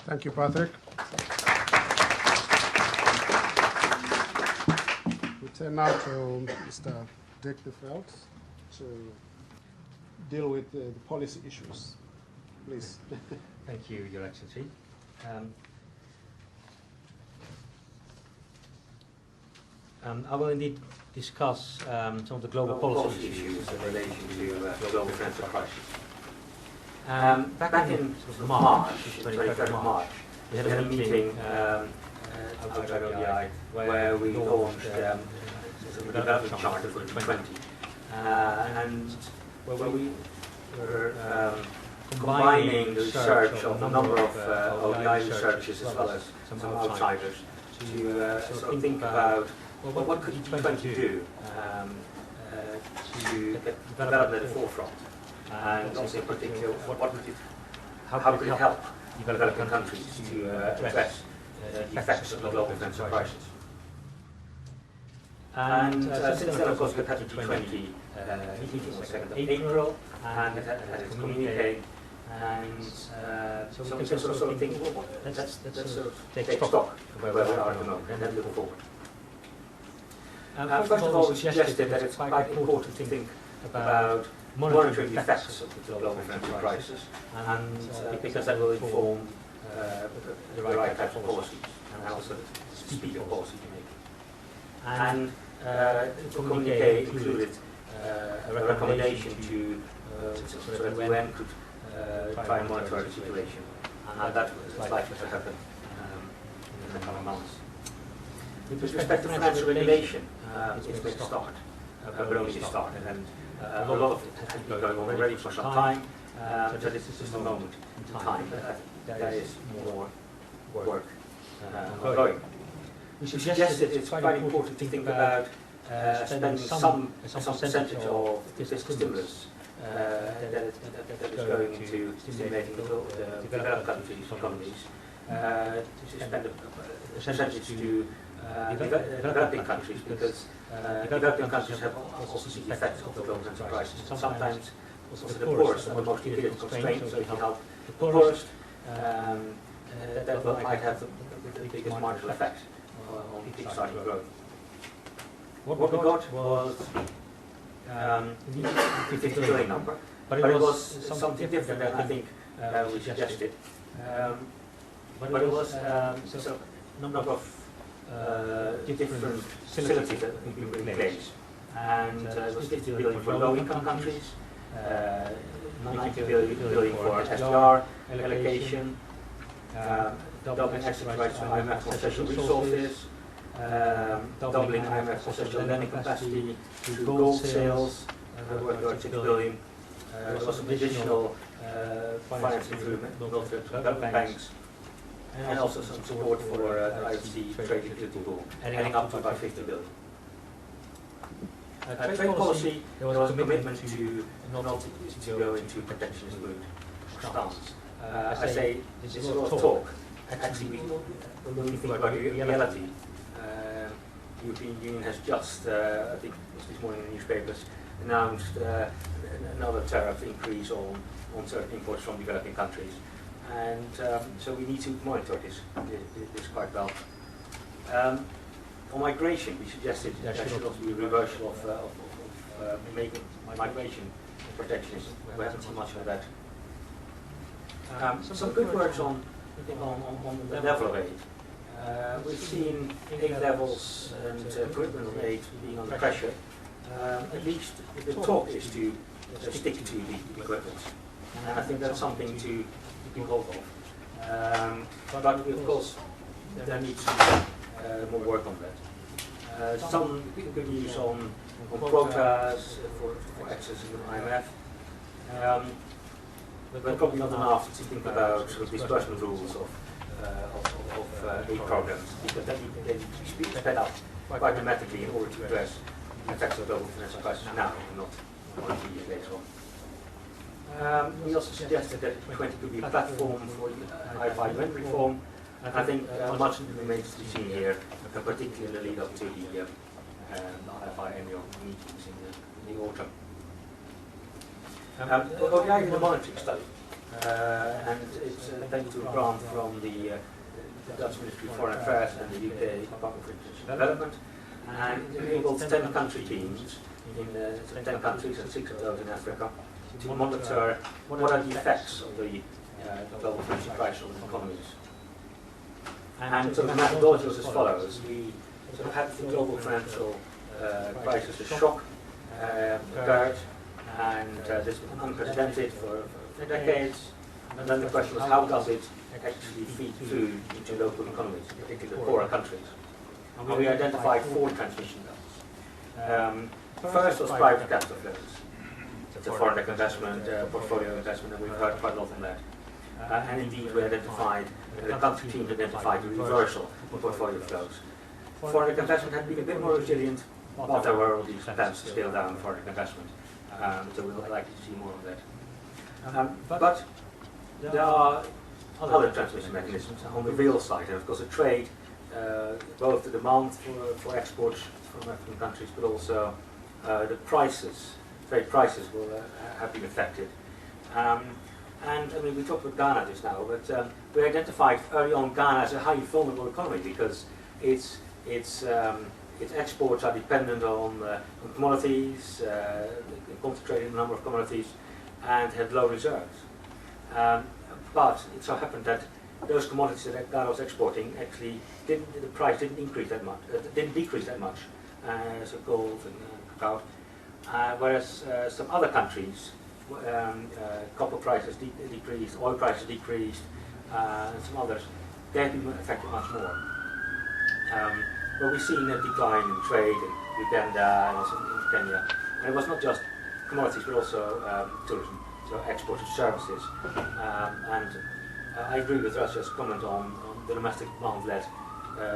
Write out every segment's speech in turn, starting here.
Thank you, Patrick. We turn now to Mr. Dirk Velde to deal with the policy issues. Please. Thank you, Your Excellency. I will indeed discuss some of the global policy issues in relation to global financial crisis. Back in March, 23rd of March, we had a meeting outside ODI where we launched the development charter for 2020, and where we were combining the research of a number of ODI researchers as well as some outsiders to sort of think about what could G20 do to get development at the forefront, and also in particular, how could it help developing countries to address the effects of the global financial crisis. And since then, of course, we've had the G20 meeting on the 2nd of April, and it had its communique, and so we can sort of think, well, let's sort of take stock of where we are at the moment, and then look forward. First of all, we suggested that it's quite important to think about monitoring the effects of the global financial crisis, and because that will inform the right types of policies and also the speed of policy making. And the communique included a recommendation so that the UN could try and monitor the situation, and that is likely to happen in the coming months. With respect to financial regulation, it's been started, but only just started, and a lot of it has been going on already for some time, so this is just a moment in time, but there is more work ongoing. We suggested it's quite important to think about spending some percentage of fiscal stimulus that is going into stimulating the developed countries' economies, to spend a percentage to developing countries, because developing countries have also the effects of the global financial crisis. Sometimes also the poorest are the most immediate constraints, so if you help the poorest, that might have the biggest marginal effect on kickstarting growth. What we got was the 50 billion number, but it was something different than I think we suggested. But it was a number of different facilities that we put in place, and it was 50 billion for low-income countries, 90 billion for SDR allocation, doubling extra rights to IMF concession resources, doubling IMF concession lending capacity through gold sales, worth 6 billion. There was some additional financing through development banks, and also some support for the IFC trade liquidity pool, adding up to about 50 billion. Trade policy, there was a commitment to not to go into protectionist route stance. I say this is a lot of talk. Actually, when we think about reality, the European Union has just, I think this morning in the newspapers, announced another tariff increase on certain imports from developing countries. And so we need to monitor this quite well. On migration, we suggested there should also be a reversal of making migration protectionism. We haven't seen much of that. Some good words on the level of aid. We've seen aid levels and commitment on aid being under pressure. At least the talk is to stick to the equipment. And I think that's something to be hold of. But of course, there needs to be more work on that. Some good news on quotas for access to the IMF. But probably not enough to think about sort of disbursement rules of aid programs, because they need to be sped up quite dramatically in order to address the effects of global financial crisis now, and not 1 or 2 years later on. We also suggested that G20 could be a platform for IFI UN reform. I think much remains to be seen here, particularly in the lead up to the IFI annual meetings in the autumn. ODI did a monitoring study and it's thanks to a grant from the Dutch Ministry of Foreign Affairs and the UK Department for International Development, and it enables 10 country teams in 10 countries and 6 of those in Africa to monitor what are the effects of the global financial crisis on economies. And so the methodology was as follows. We sort of had the global financial crisis, a shock occurred, and this was unprecedented for decades. And then the question was, how does it actually feed through into local economies, particularly the poorer countries? And we identified 4 transmission levels. First was private capital flows. That's a foreign direct investment, portfolio investment, and we've heard quite a lot on that. And indeed, we identified, the country team identified the reversal of portfolio flows. Foreign direct investment had been a bit more resilient, but there were all these plans to scale down foreign direct investment. So we would like to see more of that. But there are other transmission mechanisms on the real side, and of course the trade, both the demand for exports from African countries, but also the prices, trade prices will have been affected. And I mean, we talked about Ghana just now, but we identified early on Ghana as a highly vulnerable economy because its exports are dependent on commodities, concentrated in a number of commodities, and had low reserves. But it so happened that those commodities that Ghana was exporting actually the price didn't increase that much, didn't decrease that much, so gold and cacao. Whereas some other countries, copper prices decreased, oil prices decreased, and some others, they have been affected much more. But we've seen a decline in trade in Uganda and also in Kenya. And it was not just commodities, but also tourism, so export of services. And I agree with Russia's comment on the domestic demand-led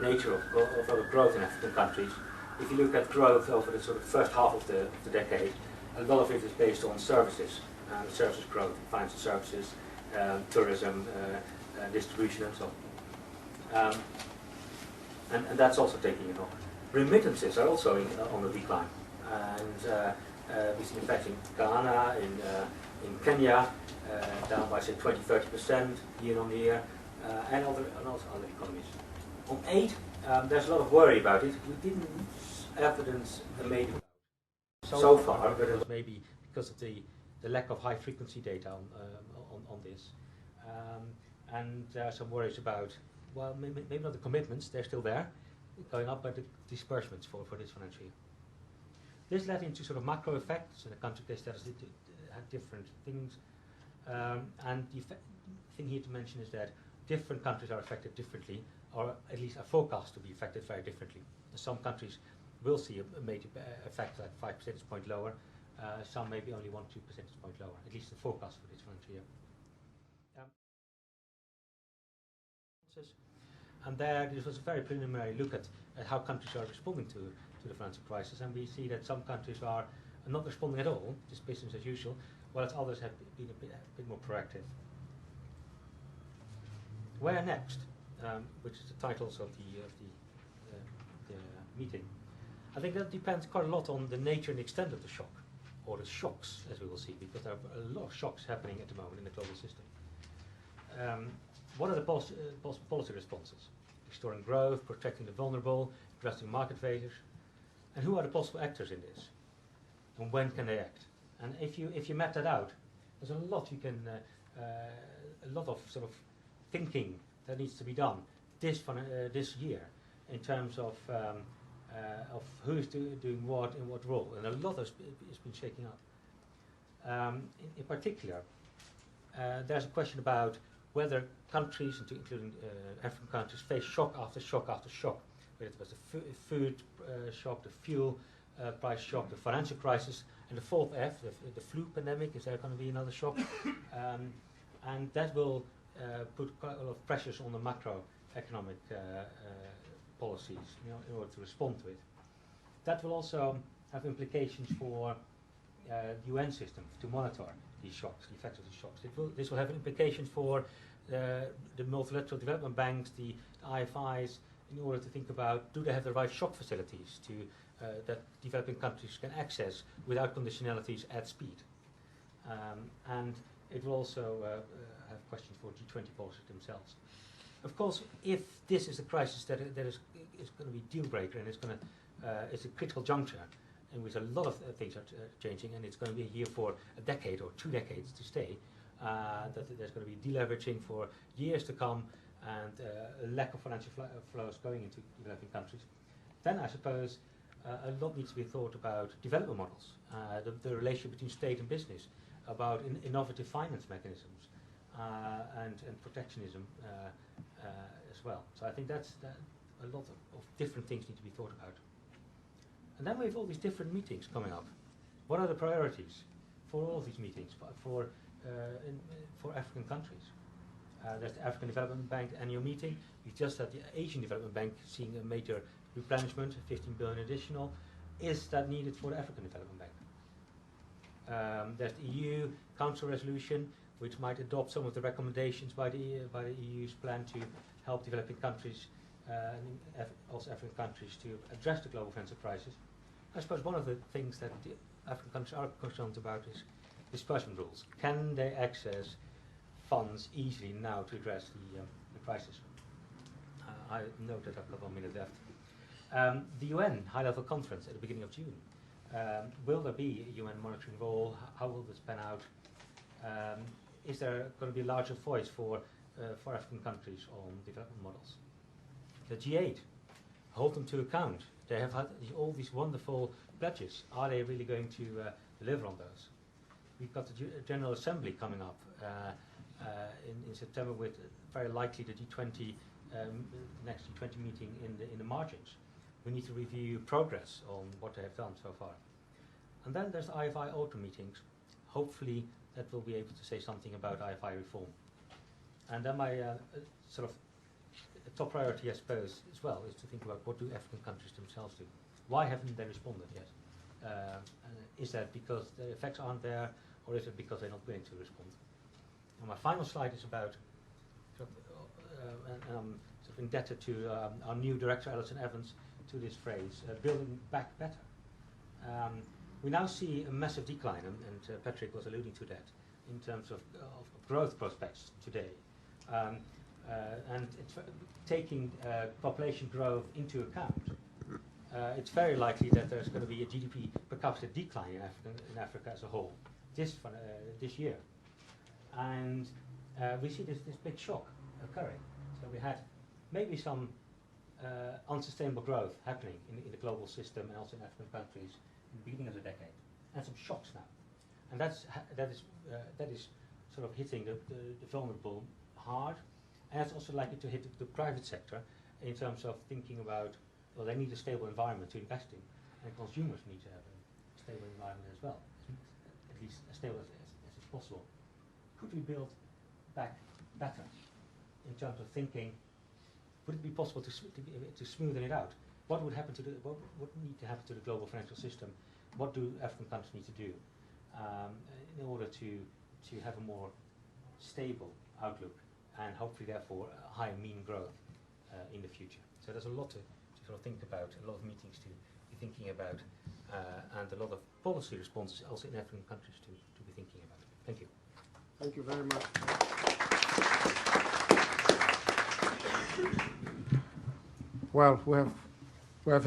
nature of growth in African countries. If you look at growth over the sort of first half of the decade, a lot of it is based on services, services growth, financial services, tourism, distribution, and so on. And that's also taking it off. Remittances are also on the decline, and we see effects in Ghana, in Kenya, down by say 20–30% year on year, and also other economies. On aid, there's a lot of worry about it. We didn't evidence made so far, but it was maybe because of the lack of high frequency data on this, and there are some worries about, well, maybe not the commitments, they're still there, going up, but the disbursements for this financial year. This led into sort of macro effects, and the country case status had different things. And the thing here to mention is that different countries are affected differently, or at least are forecast to be affected very differently. Some countries will see a major effect, like 5 percentage point lower. Some maybe only 1–2 percentage point lower, at least the forecast for this financial year. And there, this was a very preliminary look at how countries are responding to the financial crisis, and we see that some countries are not responding at all, just business as usual, whereas others have been a bit more proactive. Where next, which is the titles of the meeting. I think that depends quite a lot on the nature and extent of the shock, or the shocks, as we will see, because there are a lot of shocks happening at the moment in the global system. What are the policy responses? Restoring growth, protecting the vulnerable, addressing market failures, and who are the possible actors in this? And when can they act? And if you map that out, there's a lot you can, a lot of sort of thinking that needs to be done this year in terms of who's doing what in what role, and a lot has been shaking up. In particular, there's a question about whether countries, including African countries, face shock after shock after shock. Whether it was the food shock, the fuel price shock, the financial crisis, and the fourth F, the flu pandemic. Is there going to be another shock? And that will put quite a lot of pressures on the macroeconomic policies, in order to respond to it. That will also have implications for the UN system to monitor these shocks, the effects of these shocks. This will have implications for the multilateral development banks, the IFIs, in order to think about, do they have the right shock facilities that developing countries can access without conditionalities at speed. And it will also have questions for G20 policies themselves. Of course, if this is a crisis that is going to be deal breaker and it's a critical juncture in which a lot of things are changing, and it's going to be here for a decade or 2 decades to stay, that there's going to be deleveraging for years to come, and a lack of financial flows going into developing countries, then I suppose a lot needs to be thought about development models, the relationship between state and business, about innovative finance mechanisms, and protectionism as well. So I think that's a lot of different things need to be thought about. And then we have all these different meetings coming up. What are the priorities for all of these meetings for African countries? There's the African Development Bank annual meeting. We've just had the Asian Development Bank seeing a major replenishment, 15 billion additional. Is that needed for the African Development Bank? There's the EU Council resolution, which might adopt some of the recommendations by the EU's plan to help developing countries, and also African countries, to address the global financial crisis. I suppose one of the things that the African countries are concerned about is disbursement rules. Can they access funds easily now to address the crisis? I note that I've got 1 minute left. The UN high-level conference at the beginning of June. Will there be a UN monitoring role? How will this pan out? Is there going to be a larger voice for African countries on development models? The G8, hold them to account. They have had all these wonderful pledges. Are they really going to deliver on those? We've got the General Assembly coming up in September, with very likely the G20, next G20 meeting in the margins. We need to review progress on what they have done so far. And then there's the IFI autumn meetings. Hopefully that will be able to say something about IFI reform. And then my sort of top priority, I suppose, as well, is to think about what do African countries themselves do. Why haven't they responded yet? Is that because the effects aren't there, or is it because they're not willing to respond? And my final slide is about, and I'm sort of indebted to our new director, Alison Evans, to this phrase, building back better. We now see a massive decline, and Patrick was alluding to that, in terms of growth prospects today. And it's taking population growth into account, it's very likely that there's going to be a GDP per capita decline in Africa as a whole this year. And we see this big shock occurring. So we had maybe some unsustainable growth happening in the global system and also in African countries in the beginning of the decade, and some shocks now. And that is sort of hitting the vulnerable hard, and it's also likely to hit the private sector in terms of thinking about, well, they need a stable environment to invest in, and consumers need to have a stable environment as well, at least as stable as is possible. Could we build back better in terms of thinking? Would it be possible to smoothen it out? What would happen to what would need to happen to the global financial system? What do African countries need to do in order to have a more stable outlook, and hopefully therefore a higher mean growth in the future? So there's a lot to sort of think about, a lot of meetings to be thinking about, and a lot of policy responses also in African countries to be thinking about. Thank you. Thank you very much. Well, we have